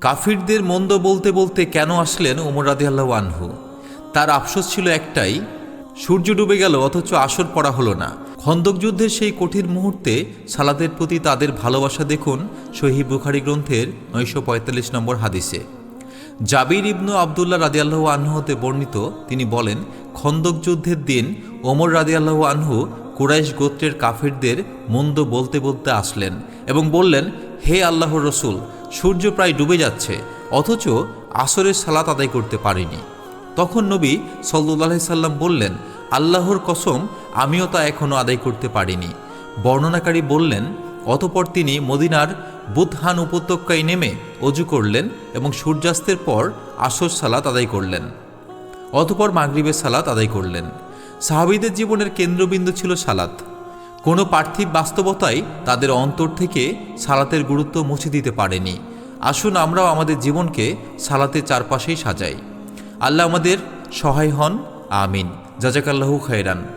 কাফিরদের মন্দ বলতে বলতে কেন আসলেন ওমর রাদিয়াল্লাহু আনহু? তার আফসোস ছিল একটাই, সূর্য ডুবে গেল অথচ আসর পড়া হলো না। খন্দক যুদ্ধের সেই কঠিন মুহূর্তে সালাতের প্রতি তাদের ভালোবাসা দেখুন সহিহ বুখারী গ্রন্থের 945 নম্বর হাদিসে। জাবির ইবনু আবদুল্লাহ রাদিয়াল্লাহু আনহু হতে বর্ণিত, তিনি বলেন, খন্দক যুদ্ধের দিন ওমর রাদিয়াল্লাহু আনহু কুরাইশ গোত্রের কাফিরদের মন্দ বলতে বলতে আসলেন এবং বললেন, হে আল্লাহর রসুল, সূর্য প্রায় ডুবে যাচ্ছে অথচ আসরের সালাত আদায় করতে পারিনি। তখন নবী সাল্লাল্লাহু আলাইহি সাল্লাম বললেন, আল্লাহর কসম, আমিও তা এখনও আদায় করতে পারিনি। বর্ণনাকারী বললেন, অতপর তিনি মদিনার বুতহান উপত্যকায় নেমে অজু করলেন এবং সূর্যাস্তের পর আসর সালাত আদায় করলেন। অতপর মাগরিবের সালাত আদায় করলেন। সাহাবীদের জীবনের কেন্দ্রবিন্দু ছিল সালাত। কোনো পার্থিব বাস্তবতাই তাদের অন্তর থেকে সালাতের গুরুত্ব মুছে দিতে পারেনি। আসুন আমরাও আমাদের জীবনকে সালাতের চারপাশেই সাজাই। আল্লাহ আমাদের সহায় হন। আমিন। জাযাকাল্লাহু খায়রান।